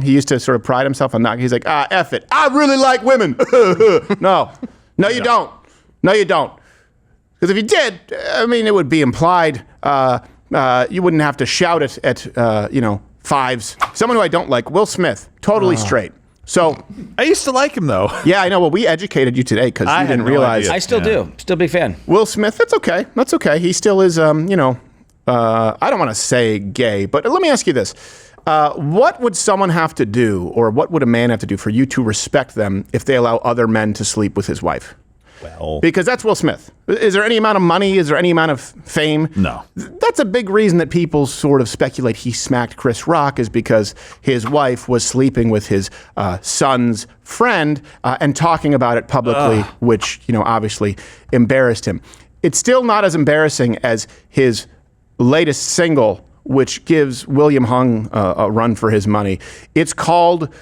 He used to sort of pride himself on not. He's like, F it. I really like women. No, you don't. No, you don't. Because if you did, I mean, it would be implied. You wouldn't have to shout it at, fives. Someone who I don't like, Will Smith, totally straight. So I used to like him, though. Yeah, I know. Well, we educated you today because you didn't realize. I still do. Still a big fan. Will Smith, that's okay. That's okay. He still is, I don't want to say gay, but let me ask you this. What would someone have to do, or what would a man have to do for you to respect them if they allow other men to sleep with his wife? Well, because that's Will Smith. Is there any amount of money? Is there any amount of fame? No. That's a big reason that people sort of speculate he smacked Chris Rock, is because his wife was sleeping with his son's friend and talking about it publicly, which, obviously embarrassed him. It's still not as embarrassing as his latest single, which gives William Hung a run for his money. It's called...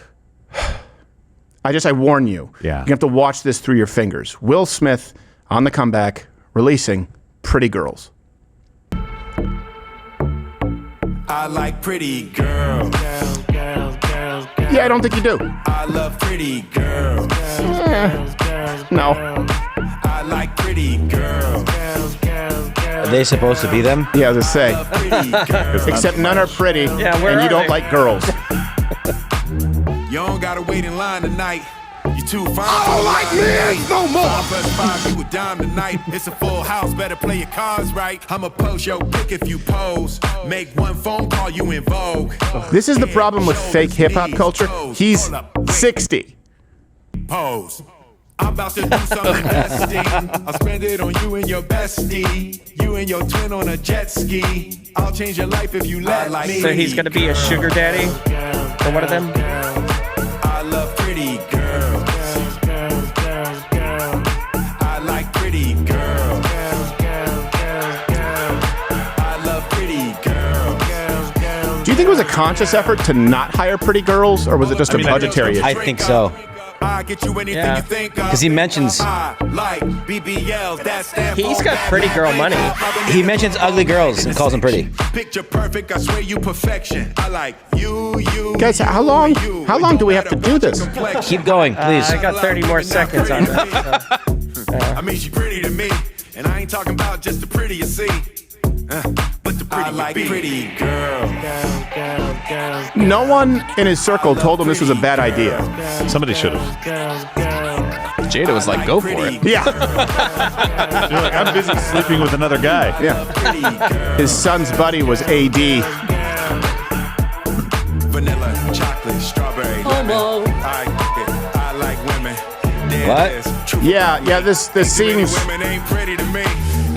I warn you. Yeah. You have to watch this through your fingers. Will Smith on the comeback, releasing Pretty Girls. I like pretty girls. Yeah, I don't think you do. I love pretty girls. No. I like pretty girls. Are they supposed to be them? Yeah, as I say. Except none are pretty, and you don't like girls. You don't gotta wait in line tonight. You too fine. I don't like men no more. 5+5, you a dime tonight. It's a full house, better play your cards right. I'ma post your pic if you pose. Make one phone call, you in vogue. This is the problem with fake hip-hop culture. He's 60. Pose. I'm about to do some investing. I'll spend it on you and your bestie. You and your twin on a jet ski. I'll change your life if you let me. So he's gonna be a sugar daddy for one of them? I love pretty girls. I like pretty girls. I love pretty girls. Do you think it was a conscious effort to not hire pretty girls, or was it just a budgetary issue? I think so. Yeah, because he mentions he's got pretty girl money. He mentions ugly girls and calls them pretty. Picture perfect, I swear you perfection. I like you. Guys, how long do we have to do this? Keep going, please. I got 30 more seconds on that. I mean, she pretty to me, and I ain't talking about just the pretty you see. But the pretty I like pretty girl. No one in his circle told him this was a bad idea. Somebody should have. Jada was like, go for it. Yeah. You're like, I'm busy sleeping with another guy. Yeah. His son's buddy was AD. Vanilla, chocolate, strawberry, lemon. I like women. What? Yeah, this seems... Women ain't pretty to me.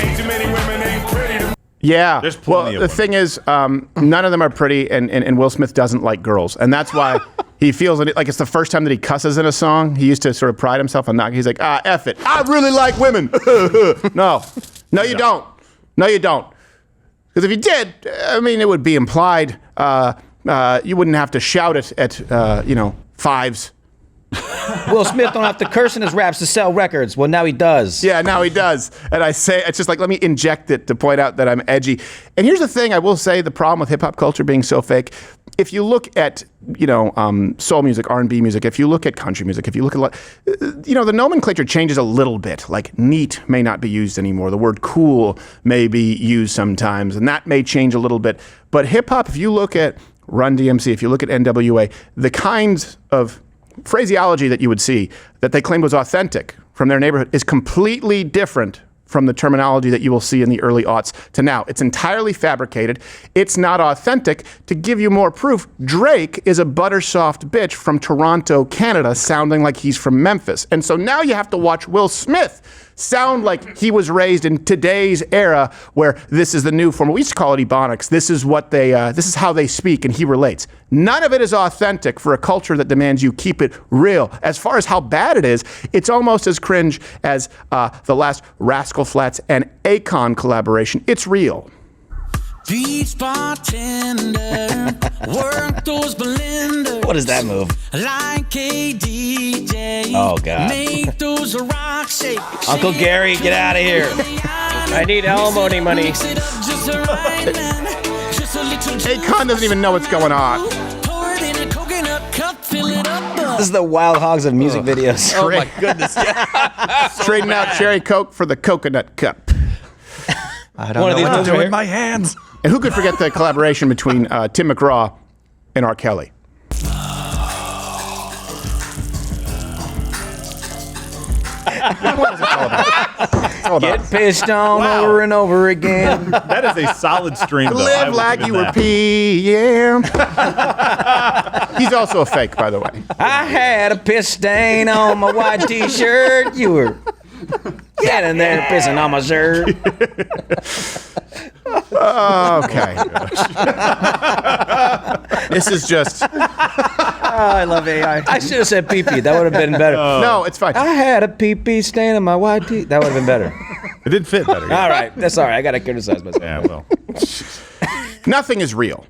Ain't too many women ain't pretty to me. Yeah. There's plenty of the them. thing is, none of them are pretty, and Will Smith doesn't like girls. And that's why he feels like it's the first time that he cusses in a song. He used to sort of pride himself on not. He's like, F it. I really like women. No, you don't. No, you don't. Because if you did, I mean, it would be implied. You wouldn't have to shout it at, fives. Will Smith don't have to curse in his raps to sell records. Well, now he does. Yeah, now he does. And I say, it's just like, let me inject it to point out that I'm edgy. And here's the thing, I will say, the problem with hip-hop culture being so fake, if you look at, soul music, R&B music, if you look at country music, if you look at, the nomenclature changes a little bit. Like neat may not be used anymore. The word cool may be used sometimes, and that may change a little bit. But hip-hop, if you look at Run DMC, if you look at NWA, the kinds of phraseology that you would see that they claimed was authentic from their neighborhood is completely different from the terminology that you will see in the early aughts to now. It's entirely fabricated. It's not authentic. To give you more proof, Drake is a buttersoft bitch from Toronto, Canada, sounding like he's from Memphis. And so now you have to watch Will Smith sound like he was raised in today's era where this is the new form. We used to call it Ebonics. This is what this is how they speak, and he relates. None of it is authentic for a culture that demands you keep it real. As far as how bad it is, it's almost as cringe as the last Rascal Flatts and Akon collaboration. It's real. Beach bartender, work those blenders. What is that move? Like a DJ. Oh, God. Make those rock shake. Uncle Gary, get out of here. I need alimony money. Akon doesn't even know what's going on. Pour it in a coconut cup. This is the wild hogs of music videos. Oh my goodness. Yeah. Trading out cherry Coke for the coconut cup. I don't know What what to to do do with my hands? And who could forget the collaboration between Tim McGraw and R. Kelly? What is it all about? It's all about Get pissed on over and over again. That is a solid stream, though. I live will like give you him were that. PM. He's also a fake, by the way. I had a piss stain on my white t-shirt. You were standing there pissing on my shirt. Okay. This is just I love AI. I should have said pee-pee. That would have been better. no. It's fine. I had a pee-pee stain on my white tee. That would have been better. It did fit better. All right. That's all right. I got to criticize myself. Yeah, well. Nothing is real.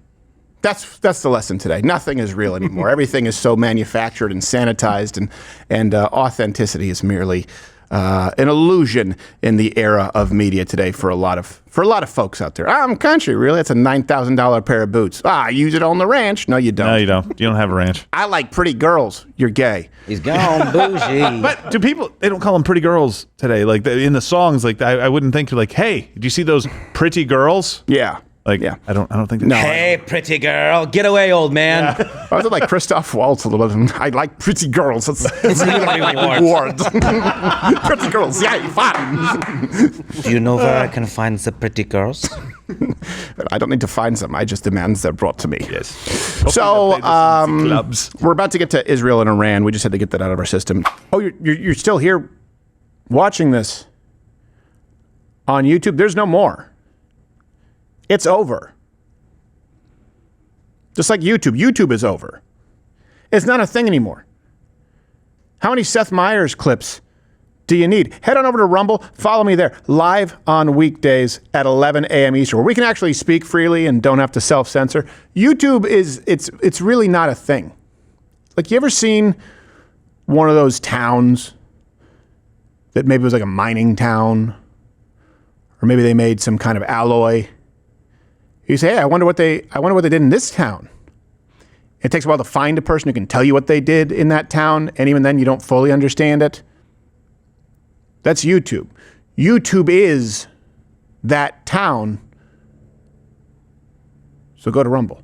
That's the lesson today. Nothing is real anymore. Everything is so manufactured and sanitized, and authenticity is merely an illusion in the era of media today for a lot of folks out there. I'm country, really. That's a $9,000 pair of boots. I use it on the ranch. No, you don't. No, you don't. You don't have a ranch. I like pretty girls. You're gay. He's gone bougie. But do people? They don't call them pretty girls today. Like in the songs, like I wouldn't think like, hey, do you see those pretty girls? Yeah. Like, yeah. I don't think. No. Hey, pretty girl. Get away, old man. I was like Christoph Waltz a little bit. I like pretty girls. That's really word. Pretty girls. Yeah, fine. Do you know where I can find the pretty girls? I don't need to find them. I just demand they're brought to me. Yes. So, clubs. we're about to get to Israel and Iran. We just had to get that out of our system. Oh, you're still here watching this on YouTube? There's no more. It's over. Just like YouTube. YouTube is over. It's not a thing anymore. How many Seth Meyers clips do you need? Head on over to Rumble. Follow me there. Live on weekdays at 11 a.m. Eastern, where we can actually speak freely and don't have to self-censor. YouTube it's really not a thing. Like, you ever seen one of those towns that maybe was like a mining town, or maybe they made some kind of alloy? You say, hey, I wonder what they did in this town. It takes a while to find a person who can tell you what they did in that town, and even then you don't fully understand it. That's YouTube. YouTube is that town. So go to Rumble.